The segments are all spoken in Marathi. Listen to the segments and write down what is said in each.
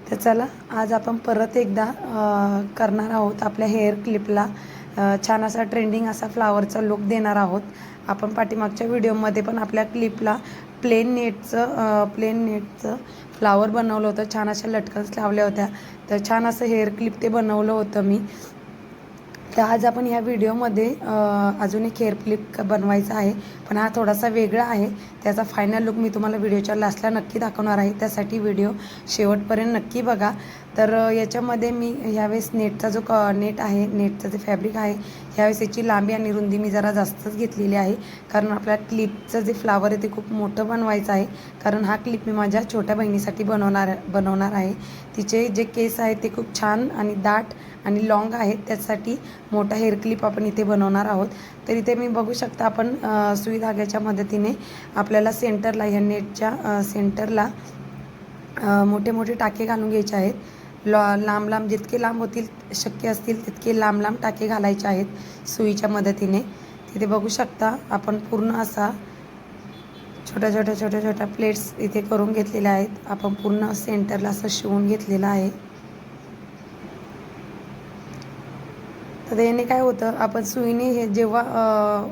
तर चला आज आपण परत एकदा करणार आहोत आपल्या हेअर क्लिपला छान असा ट्रेंडिंग असा फ्लावरचा लुक देणार आहोत. आपण पाठीमागच्या व्हिडिओमध्ये पण आपल्या क्लिपला प्लेन नेटचं फ्लावर बनवलं होतं. छान अशा लटकन्स लावल्या होत्या. तर छान असं हेअर क्लिप ते बनवलं होतं मी. तर आज आपण ह्या व्हिडिओमध्ये अजून एक हेअर क्लिप बनवायचा आहे, पण हा थोडासा वेगळा आहे. त्याचा फायनल लुक मी तुम्हाला व्हिडिओच्या लास्टला नक्की दाखवणार आहे. त्यासाठी व्हिडिओ शेवटपर्यंत नक्की बघा. तर याच्यामध्ये मी ह्यावेळेस नेटचा जो नेट आहे, नेटचं जे फॅब्रिक आहे, ह्यावेळेस याची लांबी आणि रुंदी मी जरा जास्तच घेतलेली आहे. कारण आपल्या क्लिपचं जे फ्लावर आहे ते खूप मोठं बनवायचं आहे. कारण हा क्लिप मी माझ्या छोट्या बहिणीसाठी बनवणार आहे. तिचे जे केस आहेत ते खूप छान आणि दाट आणि लॉंग आहेत. त्यासाठी मोठा हेअर क्लिप आपण इथे बनवणार आहोत. तर इथे मी बघू शकता आपण सुई धाग्याच्या मदतीने आपल्याला सेंटरला, ह्या नेटच्या सेंटरला मोठे मोठे टाके घालून घ्यायचे आहेत. लांब लांब जितके लांब होतील शक्य असतील तितके लांब लांब टाके घालायचे आहेत सुईच्या मदतीने. तिथे बघू शकता आपण पूर्ण असा छोट्या छोट्या प्लेट्स इथे करून घेतलेल्या आहेत. आपण पूर्ण सेंटरला असं शिवून घेतलेलं आहे. तर याने काय होतं, आपण सुईने हे जेव्हा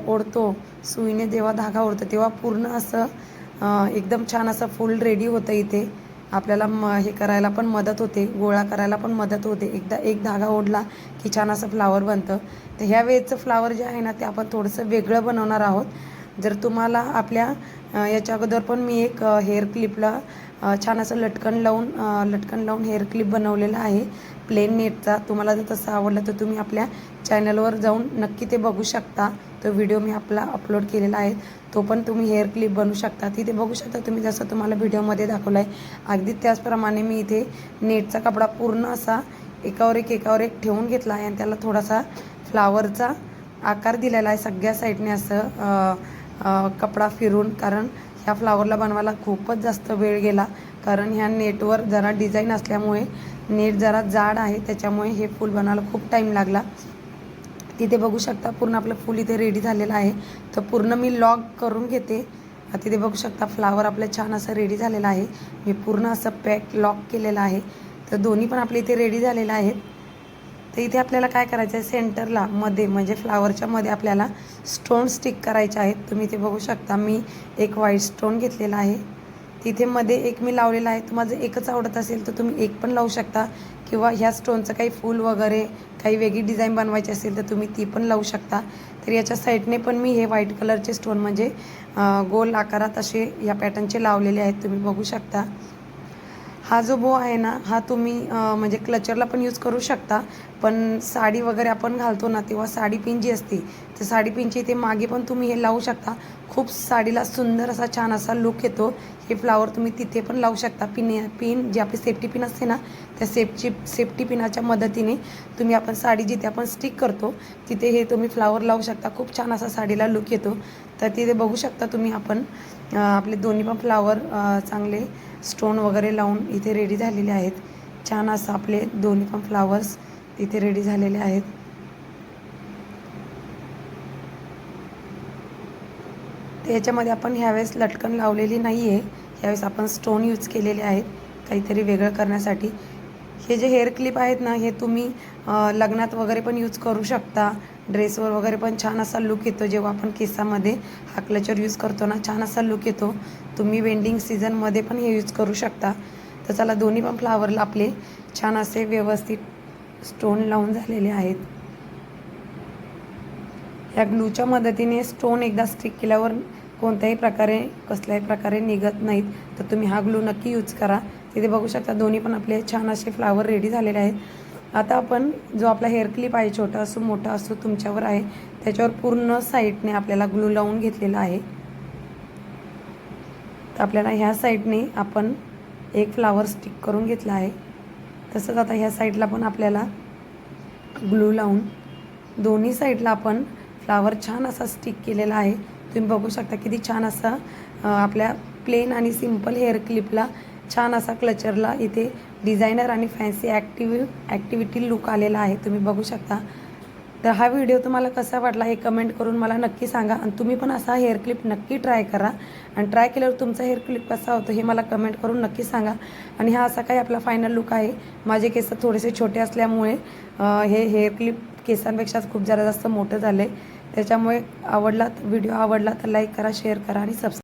ओढतो, सुईने जेव्हा धागा ओढतो तेव्हा पूर्ण असं एकदम छान असं फुल रेडी होतं. इथे आपल्याला हे करायला पण मदत होते, गोळा करायला पण मदत होते. एकदा एक धागा ओढला की छान असं फ्लावर बनतं. तर ह्या वेळेचं फ्लावर जे आहे ना ते आपण थोडंसं वेगळं बनवणार आहोत. जर तुम्हाला आपल्या याच्या अगोदर पण मी एक हेअर क्लिपला छान असं लटकन लावून हेअर क्लिप बनवलेला आहे प्लेन नेटचा. तुम्हाला जर तसं आवडलं तर तुम्ही आपल्या चॅनलवर जाऊन नक्की ते बघू शकता. तो व्हिडिओ मी आपला अपलोड केलेला आहे. तो पण तुम्ही हेअर क्लिप बनवू शकता. तिथे बघू शकता तुम्ही, जसं तुम्हाला व्हिडिओमध्ये दाखवलं आहे अगदी त्याचप्रमाणे मी इथे नेटचा कपडा पूर्ण असा एकावर एक ठेवून घेतला आहे आणि त्याला थोडासा फ्लावरचा आकार दिलेला आहे सगळ्या साईडने असं कपडा फिरून. कारण ह्या फ्लावरला बनवायला खूपच जास्त वेळ गेला. कारण ह्या नेटवर जरा डिझाईन असल्यामुळे नेट जरा जाड आहे, त्याच्यामुळे हे फूल बनवायला खूप टाईम लागला. तिथे बघू शकता पूर्ण आपलं फूल इथे रेडी झालेलं आहे. तर पूर्ण मी लॉक करून घेते. तिथे बघू शकता फ्लावर आपलं छान असं रेडी झालेलं आहे. मी पूर्ण असं पॅक लॉक केलेलं आहे. तर दोन्ही पण आपले इथे रेडी झालेले आहेत. तर इथे आपल्याला काय करायचं आहे, सेंटरला मध्ये म्हणजे फ्लावरच्या मध्ये आपल्याला स्टोन स्टिक करायचे आहेत. तुम्ही इथे बघू शकता मी एक व्हाईट स्टोन घेतलेला आहे. तिथे मध्ये एक मी लावलेला आहे. तुम्हाला जर एकच आवडत असेल तर तुम्ही एक पण लावू शकता, किंवा ह्या स्टोनचं काही फूल वगैरे काही वेगळी डिझाईन बनवायची असेल तर तुम्ही ती पण लावू शकता. तर याच्या साईडने पण मी हे व्हाईट कलरचे स्टोन म्हणजे गोल आकारात असे या पॅटर्नचे लावलेले आहेत. तुम्ही बघू शकता. हा जो बो आहे ना, हा तुम्ही म्हणजे क्लचरला पण यूज करू शकता. पण साडी वगैरे आपण घालतो ना तेव्हा साडी पिन जी असते, तर साडी पिनची इथे मागे पण तुम्ही हे लावू शकता. खूप साडीला सुंदर असा छान असा लुक येतो. हे फ्लावर तुम्ही तिथे पण लावू शकता. पिन जी आपली सेफ्टी पिन असते ना, त्या सेफ्टी पिनाच्या मदतीने तुम्ही आपण साडी जिथे आपण स्टिक करतो तिथे हे तुम्ही फ्लावर लावू शकता. खूप छान असा साडीला लुक येतो. तर तिथे बघू शकता तुम्ही आपण आपले दोन्ही पण फ्लावर चांगले स्टोन वगैरे लावून इथे रेडी झालेले आहेत. छान असं आपले दोन्ही पण फ्लावर्स इथे रेडी झालेले आहेत. तर याच्यामध्ये आपण ह्यावेळेस लटकन लावलेली नाही आहे. ह्यावेळेस आपण स्टोन यूज केलेले आहेत काहीतरी वेगळं करण्यासाठी. हे जे हेअर क्लिप आहेत ना, हे तुम्ही लग्नात वगैरे पण यूज करू शकता. ड्रेसवर वगैरे पण छान असा लुक येतो. जेव्हा आपण केसामध्ये हा क्लचर यूज करतो ना, छान असा लुक येतो. तुम्ही वेडिंग सीझनमध्ये पण हे यूज करू शकता. तर चला, दोन्ही पण फ्लावरला आपले छान असे व्यवस्थित स्टोन लावून झालेले आहेत. या ग्लूच्या मदतीने स्टोन एकदा स्टिक केल्यावर कसल्याही प्रकारे निघत नाहीत. तर तुम्ही हा ग्लू नक्की यूज करा. तिथे बघू शकता दोन्ही पण आपले छान असे फ्लावर रेडी झालेले आहेत. आता आपण जो आपला हेअर क्लिप आहे, छोटा असो मोठा असो तुमच्यावर आहे, त्याच्यावर पूर्ण साईडने आपल्याला ग्लू लावून घेतलेला आहे. तर आपल्याला ह्या साईडने आपण एक फ्लावर स्टिक करून घेतला आहे. तसंच आता ह्या साईडला पण आपल्याला ग्लू लावून दोन्ही साईडला आपण फ्लावर छान असा स्टिक केलेला आहे. तुम्ही बघू शकता किती छान असा आपल्या प्लेन आणि सिंपल हेअर क्लिपला छान असा क्लचरला इथे डिझायनर आणि फॅन्सी ॲक्टिव्हिटी लुक आलेला आहे. तुम्ही बघू शकता. तर हा व्हिडिओ तुम्हाला कसा वाटला हे कमेंट करून मला नक्की सांगा आणि तुम्ही पण असा हेअर क्लिप नक्की ट्राय करा आणि ट्राय केल्यावर तुमचा हेअर क्लिप कसा होतो हे मला कमेंट करून नक्की सांगा. आणि हा असा काही आपला फायनल लुक आहे. माझे केस थोडेसे छोटे असल्यामुळे हे हेअर क्लिप केसांपेक्षा खूप जरा जास्त मोठं झाले. त्याच्यामुळे व्हिडिओ आवडला तर लाईक करा, शेअर करा आणि सबस्क्राईब